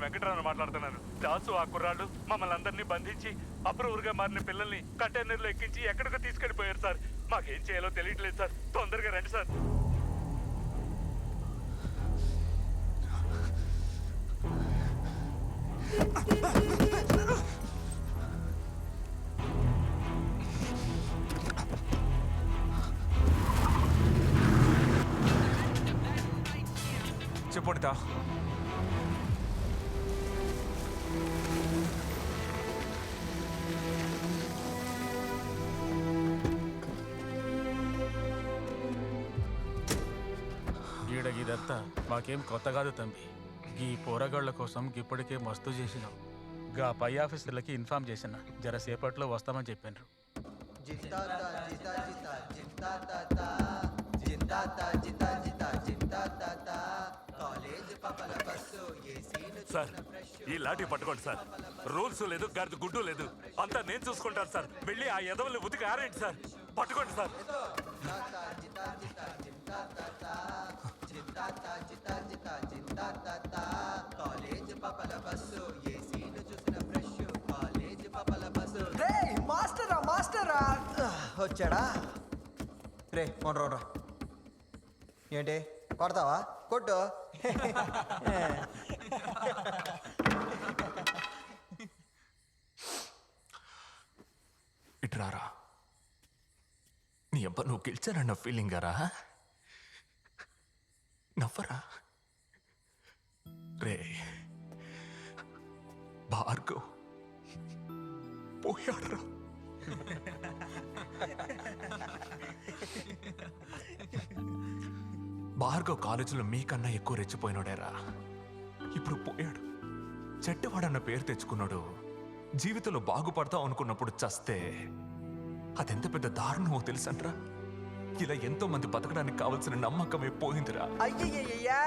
Inspector Venkatarao మాట్లాడుతున్నాను. దాసు ఆ కుర్రాళ్ళు మమ్మల్ని అందరినీ బంధించి అప్రూవర్గా మారిన పిల్లల్ని కంటైనర్లో ఎక్కించి ఎక్కడికో తీసుకెళ్లిపోయారు సార్. మాకేం చేయాలో తెలియట్లేదు సార్. తొందరగా రండి సార్. చెప్పండి తా. గీడగిదంతా మాకేం కొత్త కాదు తంబి. గీ పోరగాళ్ల కోసం ఇప్పటికే మస్తు చేసినాం. గా పై ఆఫీసర్లకి ఇన్ఫార్మ్ చేసిన జరసేపట్లో వస్తామని చెప్పారు. సార్ ఈ లాఠీ పట్టుకోండి సార్. రూల్స్ లేదు, గర్దు గుడ్డు లేదు, అంతా నేను చూసుకుంటాను సార్. వెళ్ళి ఆ ఎదవల్ని ఉతికి ఆరేంటి సార్. పట్టుకోండి సార్. మాస్టరా వచ్చాడా? రే మొన్న ఏంటి కొడతావా? కొట్టు. ఇట్రారా. నీ అబ్బా నువ్వు గెలిచానన్న ఫీలింగ్ గారా? నవ్వరా రే. భార్గవ్ పోయాడరా. భార్గవ్ కాలేజీలో మీకన్నా ఎక్కువ రెచ్చిపోయినాడేరా. ఇప్పుడు పోయాడు. చెడ్డవాడన్న పేరు తెచ్చుకున్నాడు. జీవితంలో బాగుపడతావు అనుకున్నప్పుడు చస్తే అదెంత పెద్ద దారుణమో తెలుసంట్రా. ఇలా ఎంతో మంది బతకడానికి కావాల్సిన నమ్మకమే పోయిందిరా. అయ్యయ్యా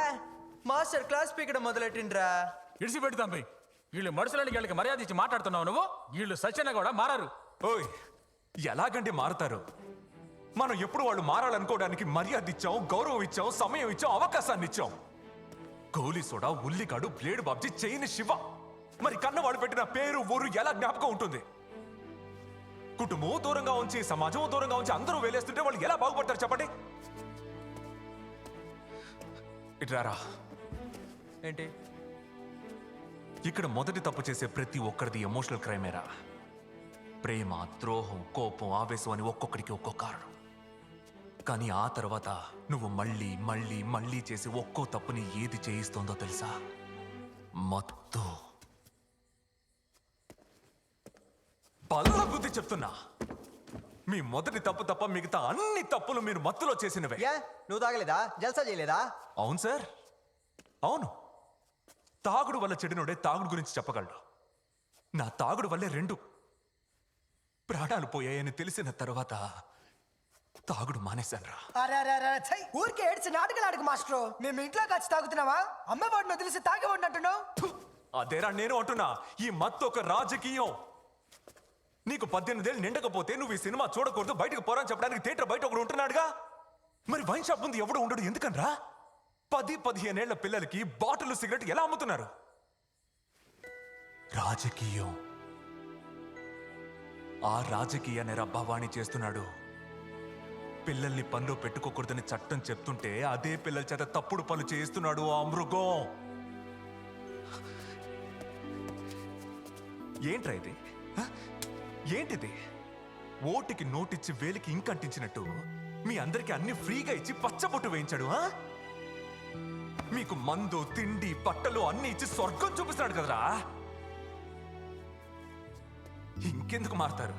మాస్టర్ క్లాస్ పీకడం మొదలెట్టిండ్రా. ఇడిసిపెట్టు తంబి. వీళ్ళు మనుషులని వీళ్ళకి మర్యాద ఇచ్చి మాట్లాడుతున్నావు నువ్వు. వీళ్ళు సత్యన కూడా మారారు. ఓయ్ ఎలాగంటే మారుతారు? మనం ఎప్పుడు వాళ్ళు మారాలనుకోవడానికి మర్యాద ఇచ్చాం, గౌరవం ఇచ్చాం, సమయం ఇచ్చాం, అవకాశాన్ని ఇచ్చాం. గోలీ సోడా, ఉల్లిగాడు, బ్లేడ్ బాబ్జీ, చైన్ శివ. మరి కన్నవాడు పెట్టిన పేరు ఊరు ఎలా జ్ఞాపకం ఉంటుంది? కుటుంబం దూరంగా ఉంచి, సమాజం దూరంగా ఉంచి అందరూ వేలేస్తుంటే వాళ్ళు ఎలా బాగుపడతారు చెప్పండి? ఇట్రారా. ఏంటి ఇక్కడ మొదటి తప్పు చేసే ప్రతి ఒక్కరిది ఎమోషనల్ క్రైమేరా. ప్రేమ, ద్రోహం, కోపం, ఆవేశం అని ఒక్కొక్కడికి ఒక్కో కారణం. కానీ ఆ తర్వాత నువ్వు మళ్ళీ మళ్ళీ మళ్ళీ చేసి ఒక్కో తప్పుని ఏది చేయిస్తోందో తెలుసా? మత్తు. బల్ల బుద్ధి చెప్తున్నా. మీ మొదటి తప్పు తప్ప మిగతా అన్ని తప్పులు మీరు మత్తులో చేసినవే. నువ్వు తాగలేదా? జల్సా చేయలేదా? అవును సార్, అవును. తాగుడు వల్ల చెడినోడే తాగుడు గురించి చెప్పగలడు. నా తాగుడు వల్లే 2 ప్రాణాలు పోయాయని తెలిసిన తర్వాత తాగుడు మానేశానురా. ఊరికే ఏడ్చి నాటకాలు ఆడకు మాస్టర్. మేము ఇంట్లో వచ్చి తాగుతున్నావా? అమ్మవాడిని వదిలేసి తాగేవాడిని అంటున్నావు. అదేరా నేను అంటున్నా. ఈ మత్తు ఒక రాజకీయం. నీకు 18 ఏళ్ళు నిండకపోతే నువ్వు ఈ సినిమా చూడకూడదు, బయటకు పోరాని చెప్పడానికి థియేటర్ బయట ఒకడు ఉంటున్నాడుగా. మరి వైన్ షాప్ ముందు ఎవడు ఉండడు ఎందుకనరా? 10-15 ఏళ్ల పిల్లలకి బాటిల్ సిగరెట్ ఎలా అమ్ముతున్నారు? రాజకీయం. ఆ రాజకీయాన్ని రబ్బావాణి చేస్తున్నాడు. పిల్లల్ని పనిలో పెట్టుకోకూడదని చట్టం చెప్తుంటే అదే పిల్లల చేత తప్పుడు పనులు చేయిస్తున్నాడు ఆ మృగం. ఏంట్రా ఇది? ఏంటిది? ఓటికి నోటిచ్చి వేలికి ఇంకంటించినట్టు మీ అందరికి అన్ని ఫ్రీగా ఇచ్చి పచ్చబొట్టు వేయించాడు. మీకు మందు, తిండి, బట్టలు అన్ని ఇచ్చి స్వర్గం చూపిస్తున్నాడు కదరా. ఇంకెందుకు మారుతారు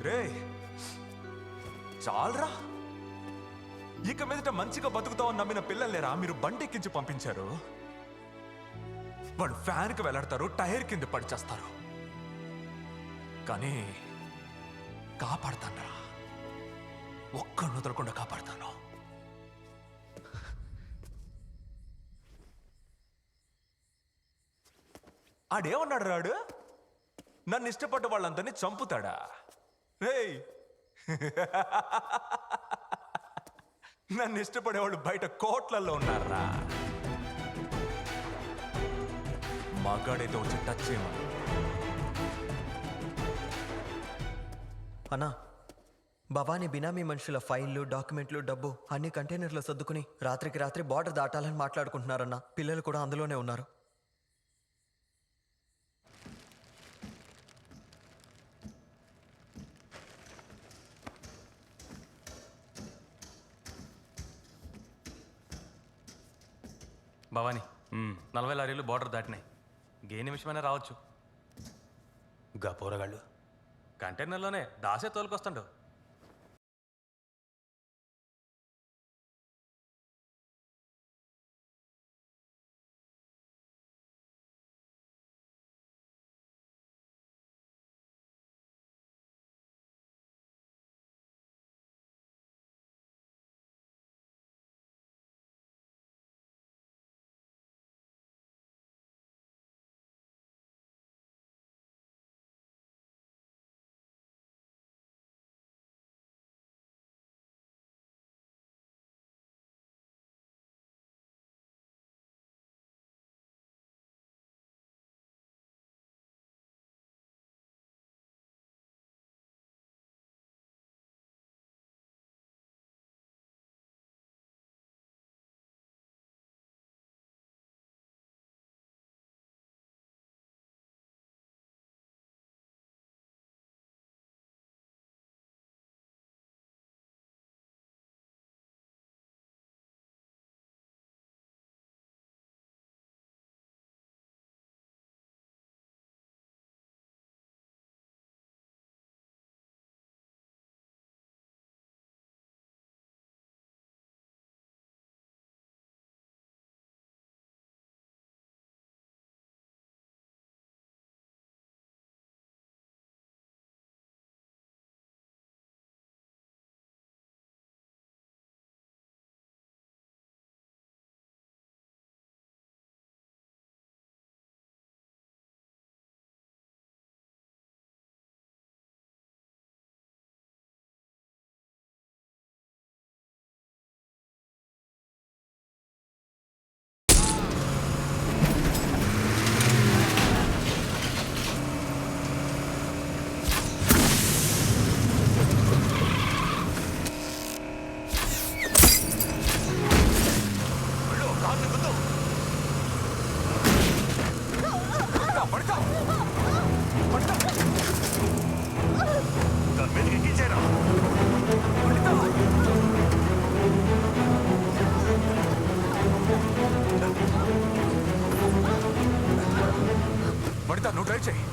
రే? చాలరా. ఇక మీదట మంచిగా బతుకుతామని నమ్మిన పిల్లలేరా మీరు బండెక్కించి పంపించారు. వాళ్ళు ఫ్యాన్కి వెళ్లాడతారు, టైర్ కింద పడిచేస్తారు. కానీ కాపాడుతానరా. ఒక్కడిని వదలకుండా కాపాడుతాను. ఆడేమన్నాడు రాడు? నన్ను ఇష్టపడ్డ వాళ్ళందరినీ చంపుతాడా? రేయ్ నన్ను ఇష్టపడేవాళ్ళు బయట కోట్లలో ఉన్నారా? మగాడైతే వచ్చి టచ్ చేయమని. అన్నా, భవానీ బినామీ మనుషుల ఫైళ్లు, డాక్యుమెంట్లు, డబ్బు అన్ని కంటైనర్లో సర్దుకుని రాత్రికి రాత్రి బార్డర్ దాటాలని మాట్లాడుకుంటున్నారన్నా. పిల్లలు కూడా అందులోనే ఉన్నారు. భవానీ 40 లారీలు బార్డర్ దాటినాయి. ఏ నిమిషమైనా రావచ్చు. గా పోరగాళ్ళు కంటైనర్లోనే దాసే తోలుకొస్తాడు. వనిత, నువ్వు డ్రైవ్ చేయి.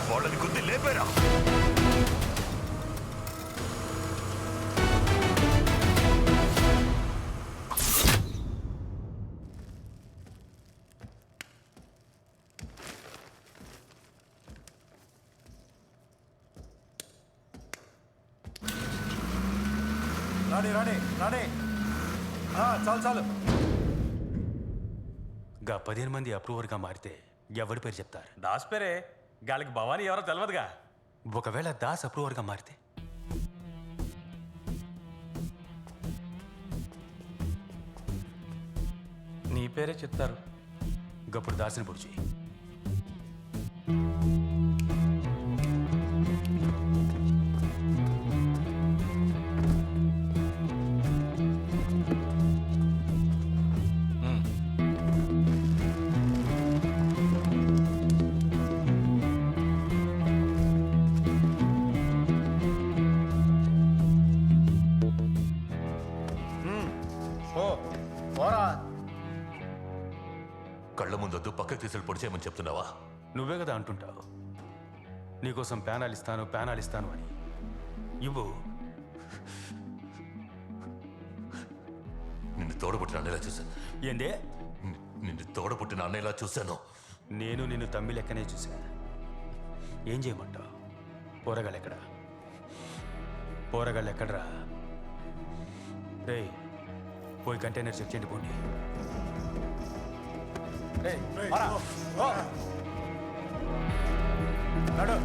వాళ్ళని గుద్ది లేపారా? రాణి రాణి రాణి చాలు చాలు. గా 15 మంది అప్రూవర్గా మారితే ఎవరి పేరు చెప్తారు? దాస్ పేరే, గాలికి భవానీ ఎవరో తెలియదుగా. ఒకవేళ దాస్ అప్రూవర్గా మారితే నీ పేరే చెప్తారు. గప్పుడు దాసిని పొడిచి కళ్ళ ముందొద్దు పక్కకు తీసుకెళ్ళి పొడి చేయమని చెప్తున్నావా? నువ్వే కదా అంటుంటావు నీకోసం ప్యానాలు ఇస్తాను అని. ఇవ్వు. నిన్ను తోడబుట్టిన అన్నయ్యలా చూశాను. ఏందే? నిన్ను తోడబుట్టిన అన్నయ్యలా చూశాను. నేను నిన్ను తమ్మి లెక్కనే చూశా. ఏం చేయమంటావు? పోరగాళ్ళు ఎక్కడరా? రే, పోయి కంటైనర్ చెక్ చేయండి పోండి. నడు